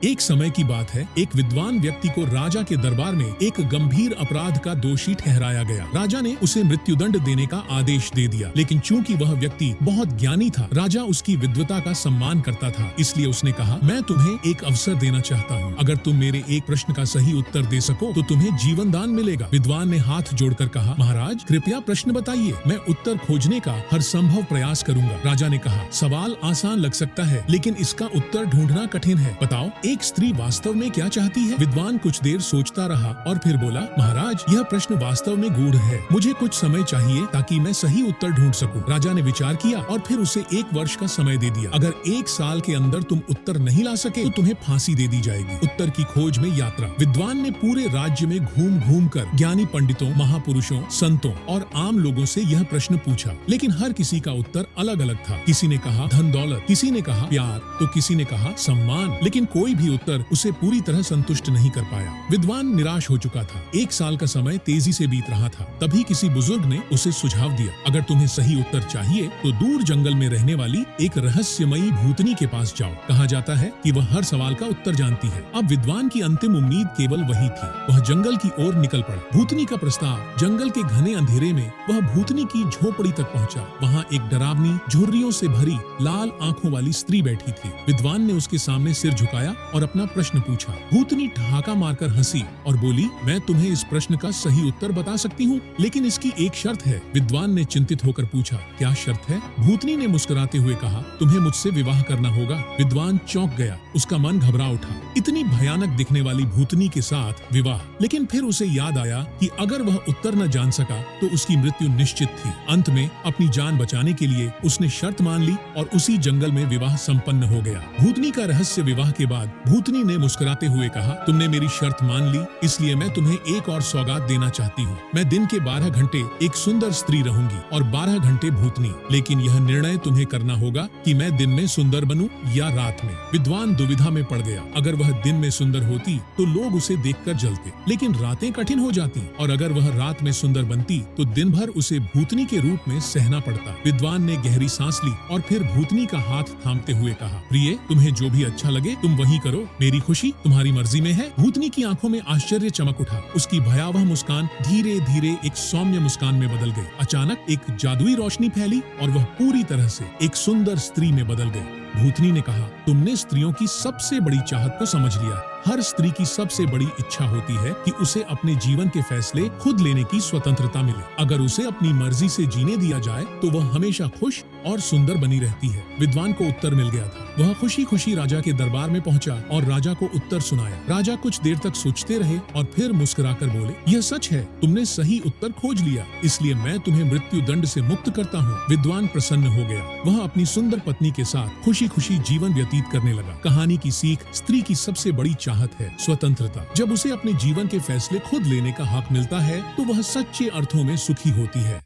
एक समय की बात है, एक विद्वान व्यक्ति को राजा के दरबार में एक गंभीर अपराध का दोषी ठहराया गया। राजा ने उसे मृत्युदंड देने का आदेश दे दिया, लेकिन चूंकि वह व्यक्ति बहुत ज्ञानी था, राजा उसकी विद्वता का सम्मान करता था। इसलिए उसने कहा, मैं तुम्हें एक अवसर देना चाहता हूँ। अगर तुम मेरे एक प्रश्न का सही उत्तर दे सको तो तुम्हें जीवन दान मिलेगा। विद्वान ने हाथ जोड़कर कहा, महाराज कृपया प्रश्न बताइए, मैं उत्तर खोजने का हर संभव प्रयास करूंगा। राजा ने कहा, सवाल आसान लग सकता है, लेकिन इसका उत्तर ढूंढना कठिन है। बताओ, एक स्त्री वास्तव में क्या चाहती है? विद्वान कुछ देर सोचता रहा और फिर बोला, महाराज यह प्रश्न वास्तव में गूढ़ है, मुझे कुछ समय चाहिए ताकि मैं सही उत्तर ढूंढ सकूं। राजा ने विचार किया और फिर उसे 1 वर्ष का समय दे दिया। अगर 1 साल के अंदर तुम उत्तर नहीं ला सके तो तुम्हें फांसी दे दी जाएगी। उत्तर की खोज में यात्रा। विद्वान ने पूरे राज्य में घूम घूम कर ज्ञानी पंडितों, महापुरुषों, संतों और आम लोगों से यह प्रश्न पूछा, लेकिन हर किसी का उत्तर अलग अलग था। किसी ने कहा धन दौलत, किसी ने कहा प्यार, तो किसी ने कहा सम्मान, लेकिन कोई भी उत्तर उसे पूरी तरह संतुष्ट नहीं कर पाया। विद्वान निराश हो चुका था। 1 साल का समय तेजी से बीत रहा था। तभी किसी बुजुर्ग ने उसे सुझाव दिया, अगर तुम्हें सही उत्तर चाहिए तो दूर जंगल में रहने वाली एक रहस्यमयी भूतनी के पास जाओ। कहा जाता है कि वह हर सवाल का उत्तर जानती है। अब विद्वान की अंतिम उम्मीद केवल वही थी। वह जंगल की ओर निकल पड़ा। भूतनी का प्रस्ताव। जंगल के घने अंधेरे में वह भूतनी की झोपड़ी तक पहुंचा। वहां एक डरावनी, झुर्रियों से भरी, लाल आंखों वाली स्त्री बैठी थी। विद्वान ने उसके सामने सिर झुकाया और अपना प्रश्न पूछा। भूतनी ठहाका मारकर हंसी और बोली, मैं तुम्हें इस प्रश्न का सही उत्तर बता सकती हूँ, लेकिन इसकी एक शर्त है। विद्वान ने चिंतित होकर पूछा, क्या शर्त है? भूतनी ने मुस्कुराते हुए कहा, तुम्हें मुझसे विवाह करना होगा। विद्वान चौंक गया, उसका मन घबरा उठा। इतनी भयानक दिखने वाली भूतनी के साथ विवाह। लेकिन फिर उसे याद आया कि अगर वह उत्तर न जान सका तो उसकी मृत्यु निश्चित थी। अंत में अपनी जान बचाने के लिए उसने शर्त मान ली और उसी जंगल में विवाह संपन्न हो गया। भूतनी का रहस्य विवाह के बाद भूतनी ने मुस्कुराते हुए कहा, तुमने मेरी शर्त मान ली, इसलिए मैं तुम्हें एक और सौगात देना चाहती हूँ। मैं दिन के 12 घंटे एक सुंदर स्त्री रहूंगी और 12 घंटे भूतनी, लेकिन यह निर्णय तुम्हें करना होगा कि मैं दिन में सुंदर बनूं या रात में। विद्वान दुविधा में पड़ गया। अगर वह दिन में सुंदर होती तो लोग उसे देखकर जलते, लेकिन रातें कठिन हो जाती, और अगर वह रात में सुंदर बनती तो दिन भर उसे भूतनी के रूप में सहना पड़ता। विद्वान ने गहरी सांस ली और फिर भूतनी का हाथ थामते हुए कहा, प्रिय, तुम्हें जो भी अच्छा लगे तुम वही करो, मेरी खुशी तुम्हारी मर्जी में है। भूतनी की आंखों में आश्चर्य चमक उठा। उसकी भयावह मुस्कान धीरे धीरे एक सौम्य मुस्कान में बदल गई। अचानक एक जादुई रोशनी फैली और वह पूरी तरह से एक सुंदर स्त्री में बदल गई। भूतनी ने कहा, तुमने स्त्रियों की सबसे बड़ी चाहत को समझ लिया। हर स्त्री की सबसे बड़ी इच्छा होती है कि उसे अपने जीवन के फैसले खुद लेने की स्वतंत्रता मिले। अगर उसे अपनी मर्जी से जीने दिया जाए तो वह हमेशा खुश और सुंदर बनी रहती है। विद्वान को उत्तर मिल गया था। वह खुशी खुशी राजा के दरबार में पहुंचा और राजा को उत्तर सुनाया। राजा कुछ देर तक सोचते रहे और फिर मुस्कुराकर बोले, यह सच है, तुमने सही उत्तर खोज लिया, इसलिए मैं तुम्हें मृत्यु दंड से मुक्त करता हूँ। विद्वान प्रसन्न हो गया। वह अपनी सुंदर पत्नी के साथ खुशी खुशी जीवन व्यतीत करने लगा। कहानी की सीख, स्त्री की सबसे बड़ी चाहत है स्वतंत्रता। जब उसे अपने जीवन के फैसले खुद लेने का हक मिलता है तो वह सच्चे अर्थों में सुखी होती है।